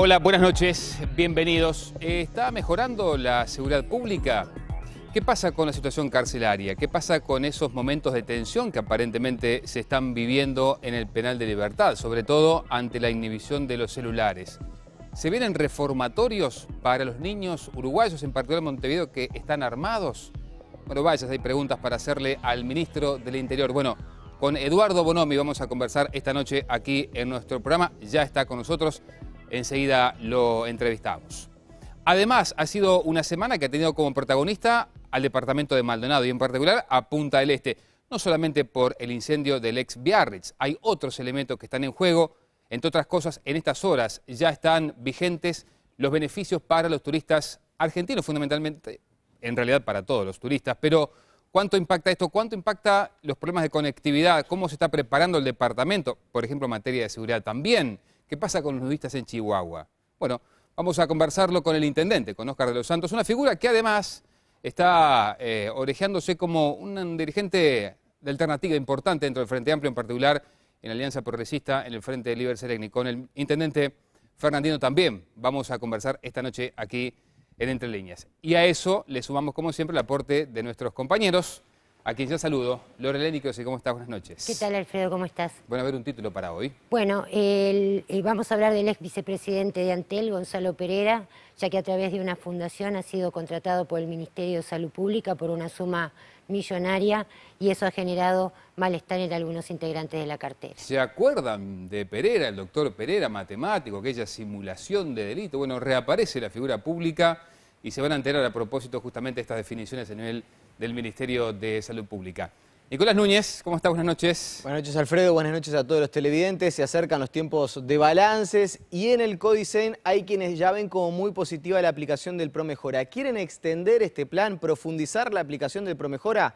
Hola, buenas noches, bienvenidos. ¿Está mejorando la seguridad pública? ¿Qué pasa con la situación carcelaria? ¿Qué pasa con esos momentos de tensión que aparentemente se están viviendo en el penal de Libertad, sobre todo ante la inhibición de los celulares? ¿Se vienen reformatorios para los niños uruguayos, en particular en Montevideo, que están armados? Bueno, vaya, hay preguntas para hacerle al ministro del Interior. Bueno, con Eduardo Bonomi vamos a conversar esta noche aquí en nuestro programa. Ya está con nosotros, enseguida lo entrevistamos. Además, ha sido una semana que ha tenido como protagonista al departamento de Maldonado y en particular a Punta del Este. No solamente por el incendio del ex Biarritz, hay otros elementos que están en juego. Entre otras cosas, en estas horas ya están vigentes los beneficios para los turistas argentinos, fundamentalmente, en realidad para todos los turistas. Pero, ¿cuánto impacta esto? ¿Cuánto impacta los problemas de conectividad? ¿Cómo se está preparando el departamento, por ejemplo, en materia de seguridad también? ¿Qué pasa con los nudistas en Chihuahua? Bueno, vamos a conversarlo con el intendente, con Óscar de los Santos, una figura que además está orejeándose como un dirigente de alternativa importante dentro del Frente Amplio, en particular en la Alianza Progresista, en el Frente Liber Seregni. Con el intendente Fernandino también vamos a conversar esta noche aquí en Entre Líneas. Y a eso le sumamos, como siempre, el aporte de nuestros compañeros, a quien ya saludo. Lorelén Nicolosi, ¿cómo estás? Buenas noches. ¿Qué tal, Alfredo? ¿Cómo estás? Bueno, a ver un título para hoy. Bueno, vamos a hablar del ex vicepresidente de Antel, Gonzalo Pereira, ya que a través de una fundación ha sido contratado por el Ministerio de Salud Pública por una suma millonaria y eso ha generado malestar en algunos integrantes de la cartera. ¿Se acuerdan de Pereira, el doctor Pereira, matemático, aquella simulación de delito? Bueno, reaparece la figura pública y se van a enterar a propósito justamente de estas definiciones a nivel del Ministerio de Salud Pública. Nicolás Núñez, ¿cómo está? Buenas noches. Buenas noches, Alfredo. Buenas noches a todos los televidentes. Se acercan los tiempos de balances y en el Codicen hay quienes ya ven como muy positiva la aplicación del ProMejora. ¿Quieren extender este plan, profundizar la aplicación del ProMejora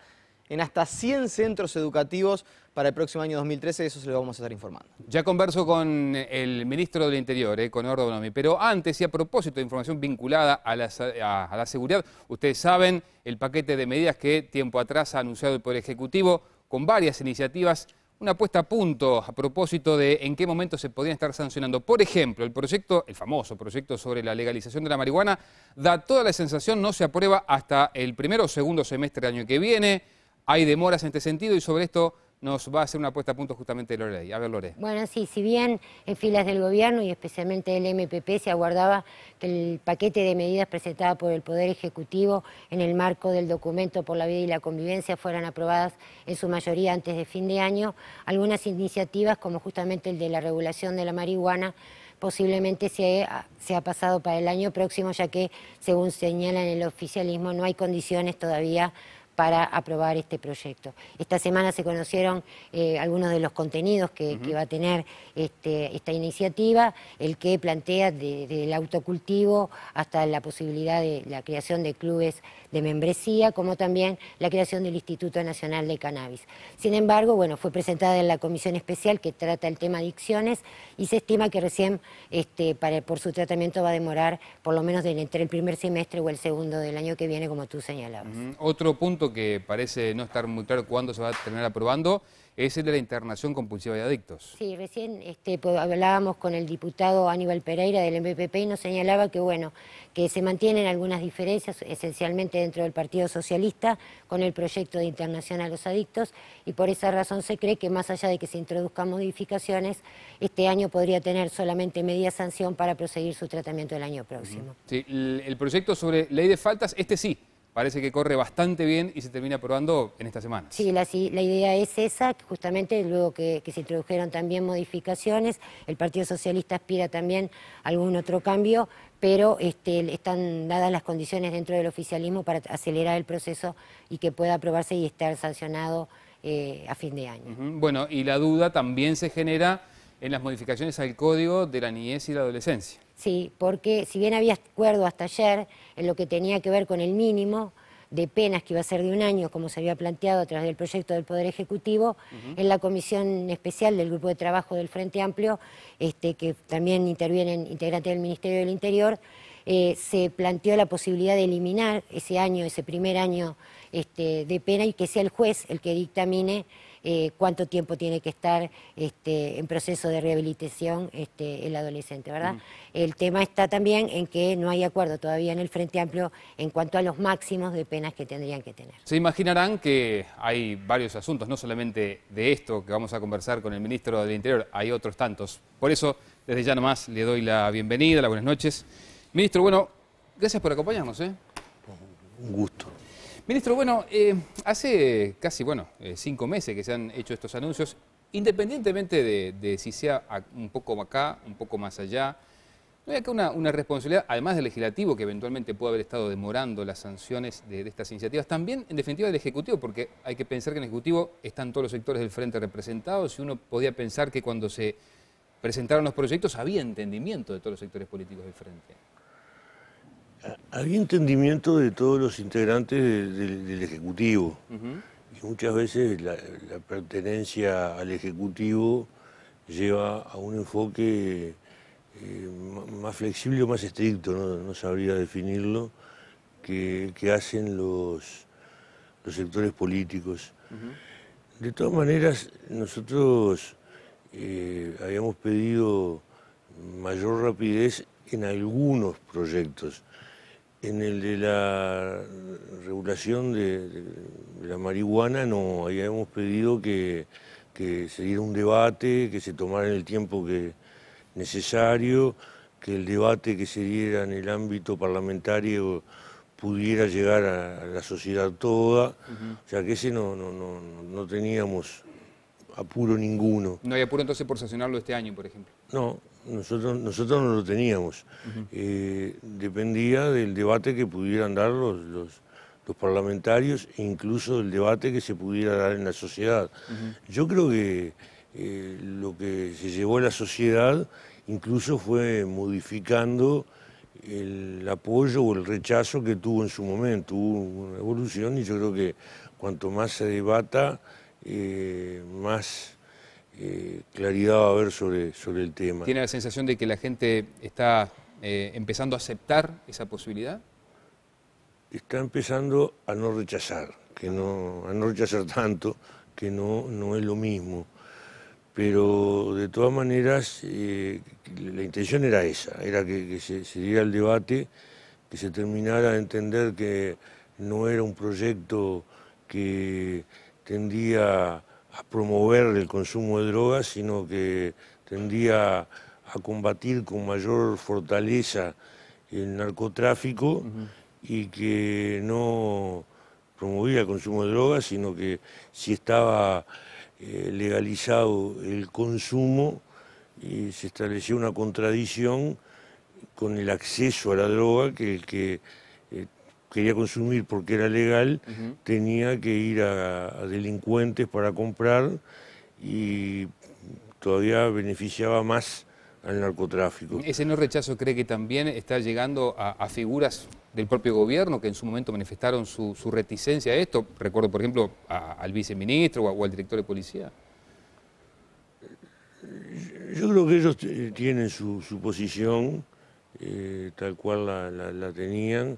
en hasta 100 centros educativos para el próximo año 2013? Eso se lo vamos a estar informando. Ya converso con el ministro del Interior, con Eduardo Bonomi, pero antes y a propósito de información vinculada a la seguridad, ustedes saben el paquete de medidas que tiempo atrás ha anunciado el Poder Ejecutivo con varias iniciativas, una puesta a punto a propósito de en qué momento se podrían estar sancionando. Por ejemplo, el famoso proyecto sobre la legalización de la marihuana, da toda la sensación no se aprueba hasta el primero o segundo semestre del año que viene. Hay demoras en este sentido y sobre esto nos va a hacer una puesta a punto justamente Loreley. A ver, Lore. Bueno, sí, si bien en filas del gobierno y especialmente del MPP se aguardaba que el paquete de medidas presentado por el Poder Ejecutivo en el marco del documento por la vida y la convivencia fueran aprobadas en su mayoría antes de fin de año, algunas iniciativas como justamente el de la regulación de la marihuana posiblemente se ha pasado para el año próximo, ya que, según señalan el oficialismo, no hay condiciones todavía para aprobar este proyecto. Esta semana se conocieron algunos de los contenidos que va a tener esta iniciativa, el que plantea desde el autocultivo hasta la posibilidad de la creación de clubes de membresía, como también la creación del Instituto Nacional de Cannabis. Sin embargo, bueno, fue presentada en la comisión especial que trata el tema adicciones y se estima que recién por su tratamiento va a demorar por lo menos entre el primer semestre o el segundo del año que viene, como tú señalabas. Otro punto que parece no estar muy claro cuándo se va a terminar aprobando es el de la internación compulsiva de adictos. Sí, recién hablábamos con el diputado Aníbal Pereira del MPP y nos señalaba que, bueno, que se mantienen algunas diferencias, esencialmente dentro del Partido Socialista, con el proyecto de internación a los adictos, y por esa razón se cree que más allá de que se introduzcan modificaciones, este año podría tener solamente media sanción para proseguir su tratamiento el año próximo. Sí, el proyecto sobre ley de faltas, sí, parece que corre bastante bien y se termina aprobando en esta semana. Sí, la idea es esa, justamente luego que se introdujeron también modificaciones, el Partido Socialista aspira también a algún otro cambio, pero están dadas las condiciones dentro del oficialismo para acelerar el proceso y que pueda aprobarse y estar sancionado a fin de año. Bueno, y la duda también se genera en las modificaciones al Código de la Niñez y la Adolescencia. Sí, porque si bien había acuerdo hasta ayer en lo que tenía que ver con el mínimo de penas que iba a ser de 1 año, como se había planteado a través del proyecto del Poder Ejecutivo, en la comisión especial del Grupo de Trabajo del Frente Amplio, que también intervienen integrantes del Ministerio del Interior, se planteó la posibilidad de eliminar ese primer año de pena y que sea el juez el que dictamine cuánto tiempo tiene que estar en proceso de rehabilitación el adolescente, ¿verdad? El tema está también en que no hay acuerdo todavía en el Frente Amplio en cuanto a los máximos de penas que tendrían que tener. Se imaginarán que hay varios asuntos, no solamente de esto que vamos a conversar con el ministro del Interior, hay otros tantos. Por eso, desde ya nomás le doy la bienvenida, las buenas noches. Ministro, bueno, gracias por acompañarnos. Un gusto. Ministro, bueno, hace casi, 5 meses que se han hecho estos anuncios, independientemente de si sea un poco acá, un poco más allá, ¿no hay acá una responsabilidad, además del legislativo, que eventualmente puede haber estado demorando las sanciones de estas iniciativas, también, en definitiva, del Ejecutivo? Porque hay que pensar que en el Ejecutivo están todos los sectores del Frente representados y uno podía pensar que cuando se presentaron los proyectos había entendimiento de todos los sectores políticos del Frente. Había entendimiento de todos los integrantes del Ejecutivo. Y muchas veces la pertenencia al Ejecutivo lleva a un enfoque más flexible o más estricto, no sabría definirlo, que hacen los sectores políticos. De todas maneras, nosotros habíamos pedido mayor rapidez en algunos proyectos. En el de la regulación de la marihuana no, habíamos pedido que se diera un debate, que se tomara el tiempo necesario, que el debate que se diera en el ámbito parlamentario pudiera llegar a la sociedad toda, o sea que ese no teníamos apuro ninguno. ¿No hay apuro entonces por sancionarlo este año, por ejemplo? No, nosotros no lo teníamos. Dependía del debate que pudieran dar los parlamentarios e incluso del debate que se pudiera dar en la sociedad. Yo creo que lo que se llevó a la sociedad incluso fue modificando el apoyo o el rechazo que tuvo en su momento. Hubo una evolución y yo creo que cuanto más se debata, más claridad va a haber sobre el tema. ¿Tiene la sensación de que la gente está empezando a aceptar esa posibilidad? Está empezando a no rechazar, a no rechazar tanto, que no es lo mismo. Pero de todas maneras, la intención era esa, era que se diera el debate, que se terminara de entender que no era un proyecto que tendía a promover el consumo de drogas, sino que tendía a combatir con mayor fortaleza el narcotráfico y que no promovía el consumo de drogas, sino que si estaba legalizado el consumo y se estableció una contradicción con el acceso a la droga, que el que quería consumir porque era legal, tenía que ir a delincuentes para comprar y todavía beneficiaba más al narcotráfico. ¿Ese no rechazo cree que también está llegando a figuras del propio gobierno que en su momento manifestaron su reticencia a esto? Recuerdo, por ejemplo, al viceministro o al director de policía. Yo creo que ellos tienen su posición, tal cual la tenían,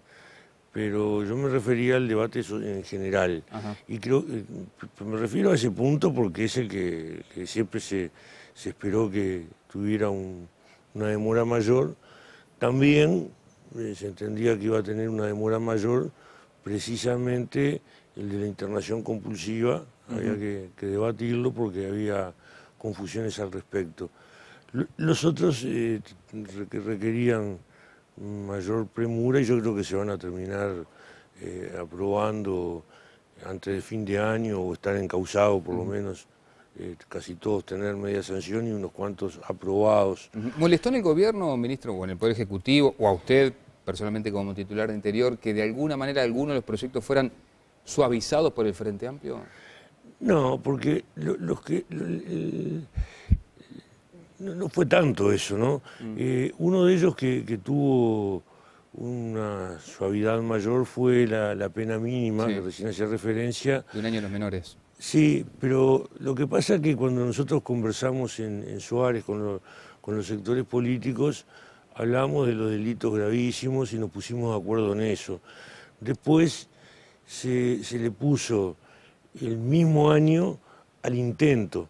pero yo me refería al debate en general. Y creo me refiero a ese punto porque es el que siempre se esperó que tuviera una demora mayor. También se entendía que iba a tener una demora mayor precisamente el de la internación compulsiva. Había que debatirlo porque había confusiones al respecto. Los otros que requerían mayor premura y yo creo que se van a terminar aprobando antes del fin de año o estar encausados por lo menos. Casi todos tener media sanción y unos cuantos aprobados. ¿Molestó en el gobierno, ministro, o en el Poder Ejecutivo, o a usted personalmente como titular de Interior, que de alguna manera algunos de los proyectos fueran suavizados por el Frente Amplio? No, porque no fue tanto eso, ¿no? Uno de ellos que tuvo una suavidad mayor fue la pena mínima, que recién hacía referencia. De 1 año a los menores. Sí, pero lo que pasa es que cuando nosotros conversamos en Suárez con los sectores políticos, hablamos de los delitos gravísimos y nos pusimos de acuerdo en eso. Después se le puso el mismo año al intento,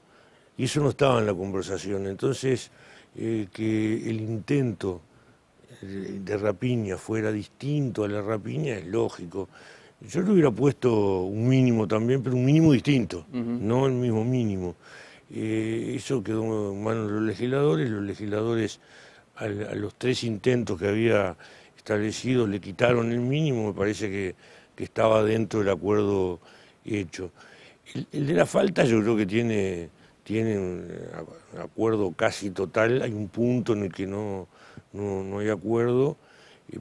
y eso no estaba en la conversación. Entonces, que el intento de rapiña fuera distinto a la rapiña es lógico. Yo le hubiera puesto un mínimo también, pero un mínimo distinto, no el mismo mínimo. Eso quedó en manos de los legisladores a los 3 intentos que había establecido le quitaron el mínimo, me parece que estaba dentro del acuerdo hecho. El de la falta yo creo que tiene un acuerdo casi total, hay un punto en el que no hay acuerdo,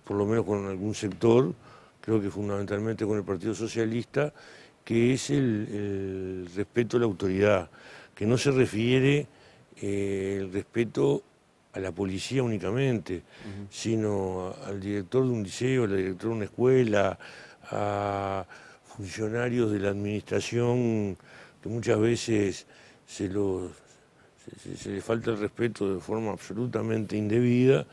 por lo menos con algún sector, creo que fundamentalmente con el Partido Socialista, que es el respeto a la autoridad, que no se refiere el respeto a la policía únicamente, sino al director de un liceo, al director de una escuela, a funcionarios de la administración que muchas veces se les falta el respeto de forma absolutamente indebida,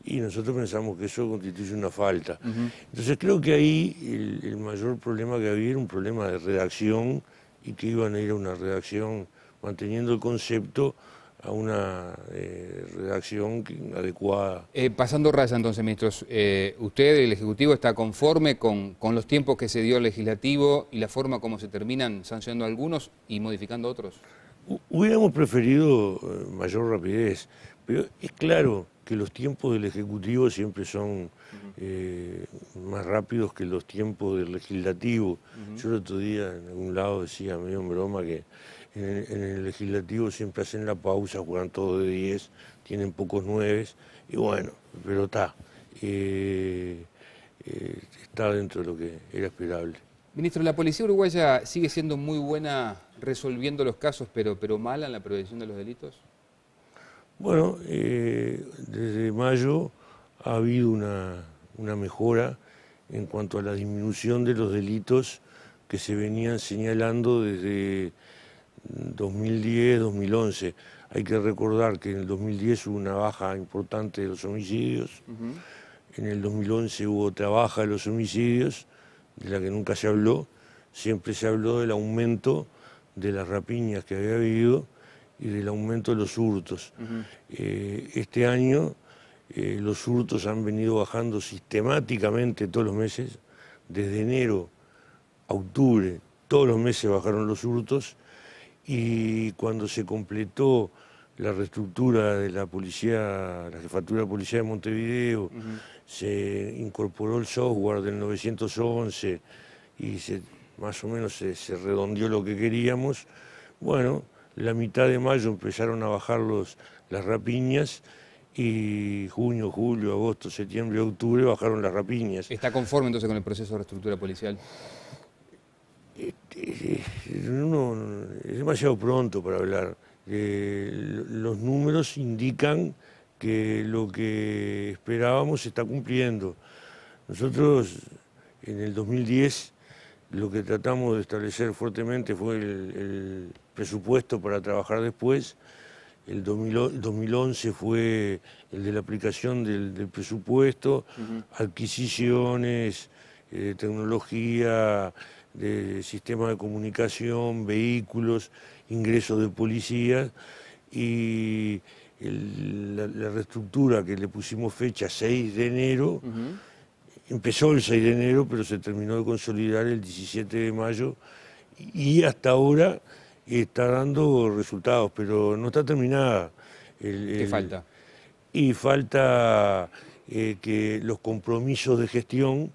y nosotros pensamos que eso constituye una falta. Entonces creo que ahí el mayor problema que había era un problema de redacción, y que iban a ir a una redacción manteniendo el concepto a una redacción adecuada. Pasando raya entonces, ministros, ¿usted, el Ejecutivo, está conforme con los tiempos que se dio el Legislativo y la forma como se terminan sancionando algunos y modificando otros? Hubiéramos preferido mayor rapidez, pero es claro que los tiempos del Ejecutivo siempre son más rápidos que los tiempos del Legislativo. Yo el otro día en algún lado decía, medio en broma, que en el Legislativo siempre hacen la pausa, juegan todos de 10, tienen pocos 9, y bueno, pero está dentro de lo que era esperable. Ministro, la policía uruguaya sigue siendo muy buena resolviendo los casos, pero mala en la prevención de los delitos. Bueno, desde mayo ha habido una mejora en cuanto a la disminución de los delitos que se venían señalando desde 2010, 2011. Hay que recordar que en el 2010 hubo una baja importante de los homicidios, en el 2011 hubo otra baja de los homicidios, de la que nunca se habló, siempre se habló del aumento de las rapiñas que había habido y del aumento de los hurtos. Este año los hurtos han venido bajando sistemáticamente todos los meses, desde enero a octubre, todos los meses bajaron los hurtos, y cuando se completó la reestructura de la policía, la jefatura de policía de Montevideo, se incorporó el software del 911 y más o menos se redondeó lo que queríamos. Bueno, la mitad de mayo empezaron a bajar las rapiñas, y junio, julio, agosto, septiembre, octubre bajaron las rapiñas. ¿Está conforme entonces con el proceso de reestructura policial? No, es demasiado pronto para hablar. Los números indican que lo que esperábamos se está cumpliendo. Nosotros en el 2010 lo que tratamos de establecer fuertemente fue el presupuesto para trabajar después. El 2011 fue el de la aplicación del presupuesto, adquisiciones, tecnología, de sistemas de comunicación, vehículos, ingresos de policías, y la reestructura que le pusimos fecha 6 de enero, empezó el 6 de enero, pero se terminó de consolidar el 17 de mayo, y hasta ahora está dando resultados, pero no está terminada. ¿Qué falta? Y falta que los compromisos de gestión,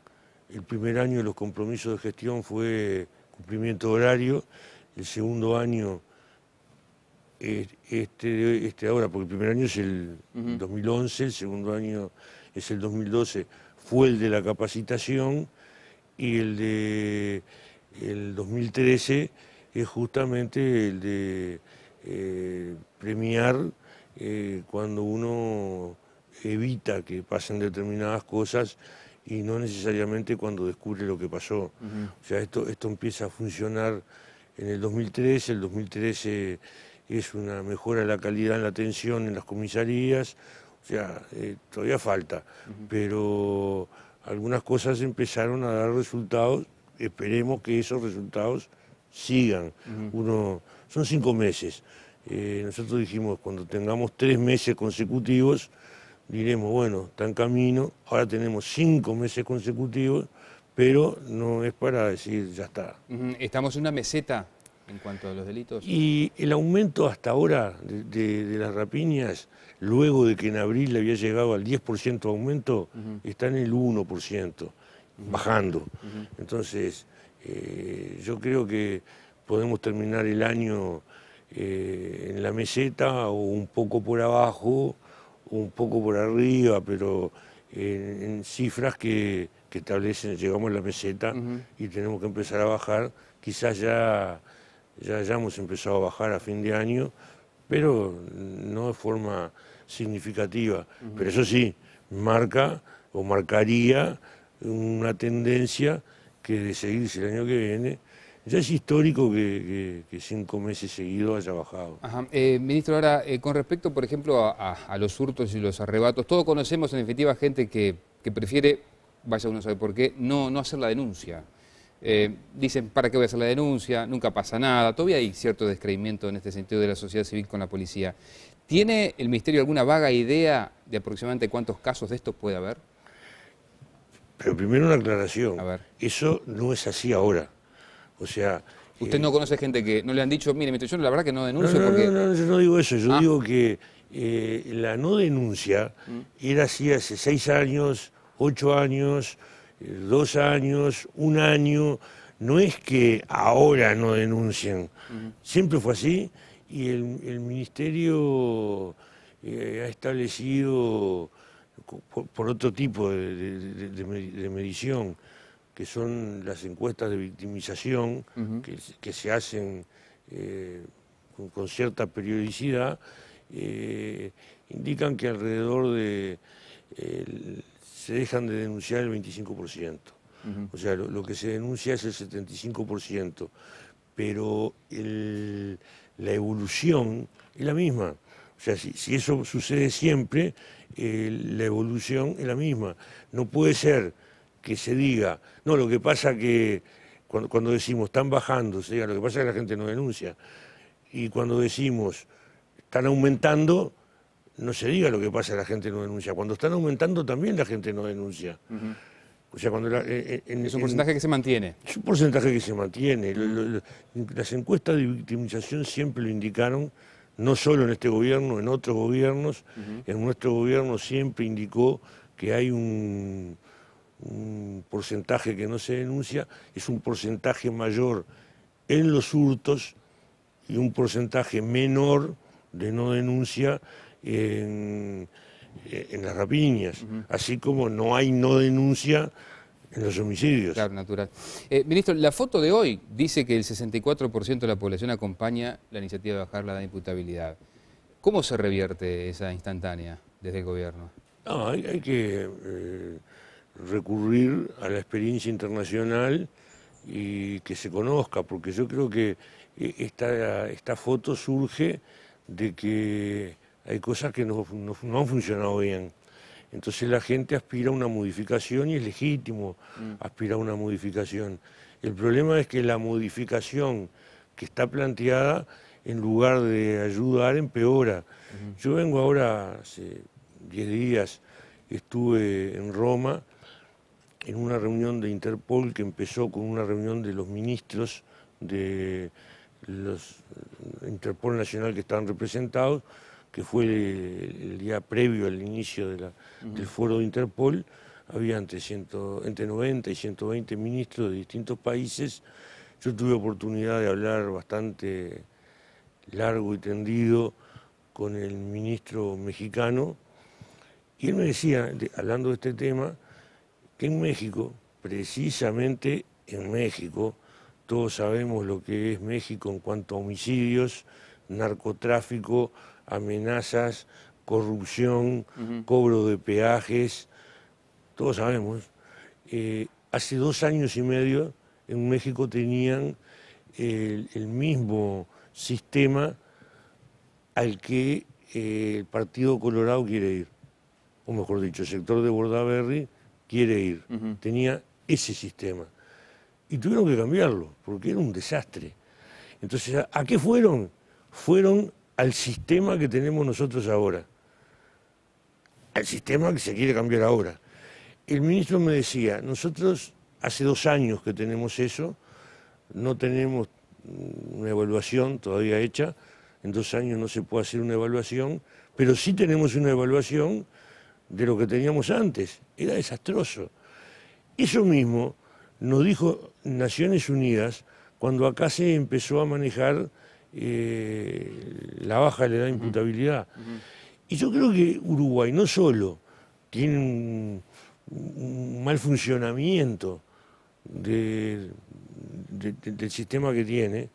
el primer año de los compromisos de gestión fue cumplimiento de horario, el segundo año, ahora, porque el primer año es el 2011, el segundo año es el 2012, fue el de la capacitación, y el 2013 es justamente el de premiar cuando uno evita que pasen determinadas cosas, y no necesariamente cuando descubre lo que pasó. O sea, esto empieza a funcionar en el 2013, el 2013 es una mejora de la calidad en la atención en las comisarías, o sea, todavía falta, pero algunas cosas empezaron a dar resultados, esperemos que esos resultados sigan. Uno son 5 meses. Nosotros dijimos, cuando tengamos 3 meses consecutivos, diremos, bueno, está en camino, ahora tenemos 5 meses consecutivos, pero no es para decir, ya está. ¿Estamos en una meseta en cuanto a los delitos? Y el aumento hasta ahora de las rapiñas, luego de que en abril le había llegado al 10% de aumento, está en el 1%, bajando. Entonces, yo creo que podemos terminar el año en la meseta o un poco por abajo, un poco por arriba, pero en cifras que establecen, llegamos a la meseta y tenemos que empezar a bajar. Quizás ya hemos empezado a bajar a fin de año, pero no de forma significativa. Pero eso sí, marca o marcaría una tendencia que de seguirse el año que viene, ya es histórico que 5 meses seguidos haya bajado. Ministro, ahora, con respecto, por ejemplo, a los hurtos y los arrebatos, todos conocemos en definitiva gente que prefiere, vaya uno sabe por qué, no hacer la denuncia. Dicen, ¿para qué voy a hacer la denuncia? Nunca pasa nada. Todavía hay cierto descreimiento en este sentido de la sociedad civil con la policía. ¿Tiene el Ministerio alguna vaga idea de aproximadamente cuántos casos de estos puede haber? Pero primero una aclaración. A ver. Eso no es así ahora. O sea... ¿Usted no conoce gente que no le han dicho, mire, yo la verdad que no denuncio porque... No, yo no digo eso. Yo digo que la no denuncia era así hace 6 años, 8 años, 2 años, 1 año. No es que ahora no denuncien. Siempre fue así y el Ministerio ha establecido por otro tipo de medición, que son las encuestas de victimización que se hacen con cierta periodicidad, indican que alrededor de... se dejan de denunciar el 25%. O sea, lo que se denuncia es el 75%, pero la evolución es la misma. O sea, si eso sucede siempre, la evolución es la misma. No puede ser que se diga, no, lo que pasa que cuando decimos están bajando, se diga, lo que pasa es que la gente no denuncia. Y cuando decimos están aumentando, no se diga lo que pasa es que la gente no denuncia. Cuando están aumentando también la gente no denuncia. O sea, cuando es un porcentaje que se mantiene. Es un porcentaje que se mantiene. Las encuestas de victimización siempre lo indicaron, no solo en este gobierno, en otros gobiernos. En nuestro gobierno siempre indicó que hay un porcentaje que no se denuncia, es un porcentaje mayor en los hurtos y un porcentaje menor de no denuncia en las rapiñas, así como no hay no denuncia en los homicidios. Claro, natural. Ministro, la foto de hoy dice que el 64% de la población acompaña la iniciativa de bajar la edad de imputabilidad. ¿Cómo se revierte esa instantánea desde el gobierno? No, hay que recurrir a la experiencia internacional y que se conozca, porque yo creo que esta foto surge de que hay cosas que no han funcionado bien. Entonces la gente aspira a una modificación y es legítimo aspirar a una modificación. El problema es que la modificación que está planteada, en lugar de ayudar, empeora. Yo vengo ahora, hace 10 días, estuve en Roma, en una reunión de Interpol que empezó con una reunión de los ministros de los Interpol Nacional que estaban representados, que fue el día previo al inicio del foro de Interpol. Había entre 90 y 120 ministros de distintos países. Yo tuve oportunidad de hablar bastante largo y tendido con el ministro mexicano, y él me decía, hablando de este tema, que en México, precisamente en México, todos sabemos lo que es México en cuanto a homicidios, narcotráfico, amenazas, corrupción, cobro de peajes, todos sabemos. Hace 2 años y medio en México tenían el mismo sistema al que el Partido Colorado quiere ir, o mejor dicho, el sector de Bordaberry quiere ir. Tenía ese sistema. Y tuvieron que cambiarlo, porque era un desastre. Entonces, ¿a qué fueron? Fueron al sistema que tenemos nosotros ahora, al sistema que se quiere cambiar ahora. El ministro me decía, nosotros hace 2 años que tenemos eso, no tenemos una evaluación todavía hecha, en 2 años no se puede hacer una evaluación, pero sí tenemos una evaluación de lo que teníamos antes, era desastroso. Eso mismo nos dijo Naciones Unidas cuando acá se empezó a manejar la baja de la edad de imputabilidad. Y yo creo que Uruguay no solo tiene un mal funcionamiento del sistema que tiene,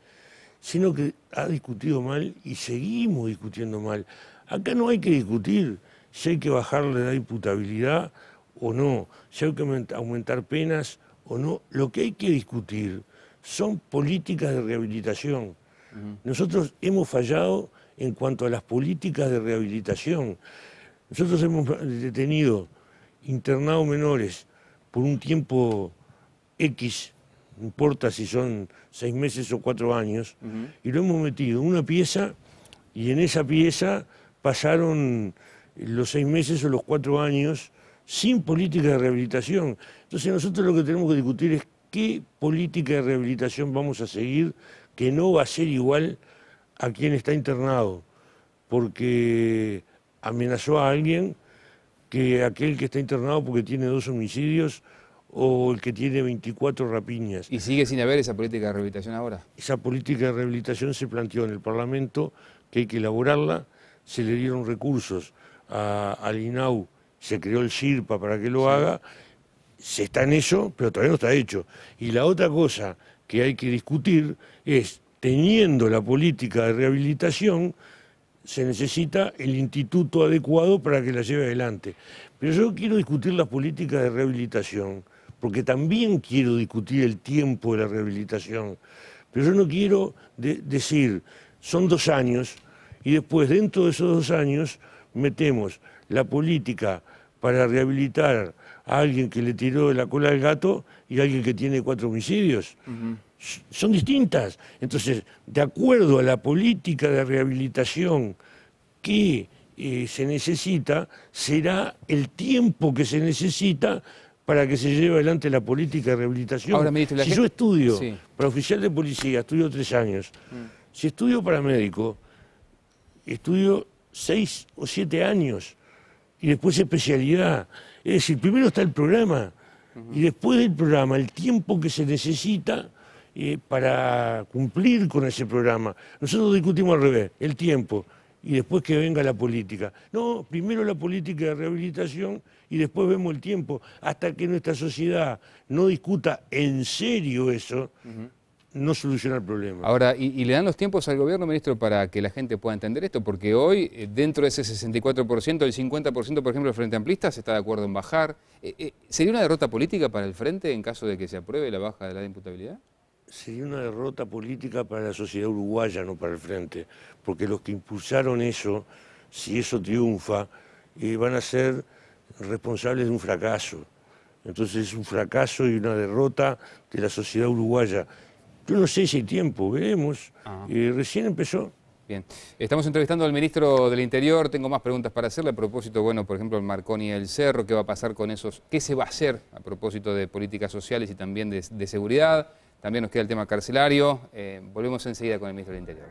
sino que ha discutido mal y seguimos discutiendo mal. Acá no hay que discutir si hay que bajar la edad de imputabilidad o no, si hay que aumentar penas o no. Lo que hay que discutir son políticas de rehabilitación. Nosotros hemos fallado en cuanto a las políticas de rehabilitación. Nosotros hemos detenido, internado menores por un tiempo X, no importa si son 6 meses o 4 años, y lo hemos metido en una pieza, y en esa pieza pasaron los 6 meses o los 4 años sin política de rehabilitación. Entonces nosotros lo que tenemos que discutir es qué política de rehabilitación vamos a seguir, que no va a ser igual a quien está internado, porque amenazó a alguien que aquel que está internado porque tiene 2 homicidios o el que tiene 24 rapiñas. ¿Y sigue sin haber esa política de rehabilitación ahora? Esa política de rehabilitación se planteó en el Parlamento, que hay que elaborarla, se le dieron recursos al INAU, se creó el SIRPA para que lo haga, se está en eso, pero todavía no está hecho. Y la otra cosa que hay que discutir es, teniendo la política de rehabilitación, se necesita el instituto adecuado para que la lleve adelante. Pero yo quiero discutir las políticas de rehabilitación, porque también quiero discutir el tiempo de la rehabilitación. Pero yo no quiero decir, son 2 años, y después dentro de esos 2 años metemos la política para rehabilitar a alguien que le tiró de la cola al gato y a alguien que tiene 4 homicidios. Son distintas. Entonces, de acuerdo a la política de rehabilitación que se necesita, será el tiempo que se necesita para que se lleve adelante la política de rehabilitación. Ahora, ministro, si yo estudio para oficial de policía, estudio 3 años. Si estudio para médico, estudio 6 o 7 años. Y después especialidad. Es decir, primero está el programa. Y después del programa, el tiempo que se necesita para cumplir con ese programa. Nosotros discutimos al revés, el tiempo, y después que venga la política. No, primero la política de rehabilitación y después vemos el tiempo. Hasta que nuestra sociedad no discuta en serio eso, no soluciona el problema. Ahora, ¿y le dan los tiempos al gobierno, ministro, para que la gente pueda entender esto? Porque hoy, dentro de ese 64%, el 50%, por ejemplo, el Frente Amplista se está de acuerdo en bajar. ¿Sería una derrota política para el Frente en caso de que se apruebe la baja de la imputabilidad? Sería una derrota política para la sociedad uruguaya, no para el Frente, porque los que impulsaron eso, si eso triunfa, van a ser responsables de un fracaso. Entonces es un fracaso y una derrota de la sociedad uruguaya. Yo no sé si hay tiempo, veremos. Recién empezó. Bien, estamos entrevistando al ministro del Interior, tengo más preguntas para hacerle a propósito, bueno, por ejemplo, el Marconi y el Cerro, qué va a pasar con esos, qué se va a hacer a propósito de políticas sociales y también de seguridad. También nos queda el tema carcelario. Volvemos enseguida con el ministro del Interior.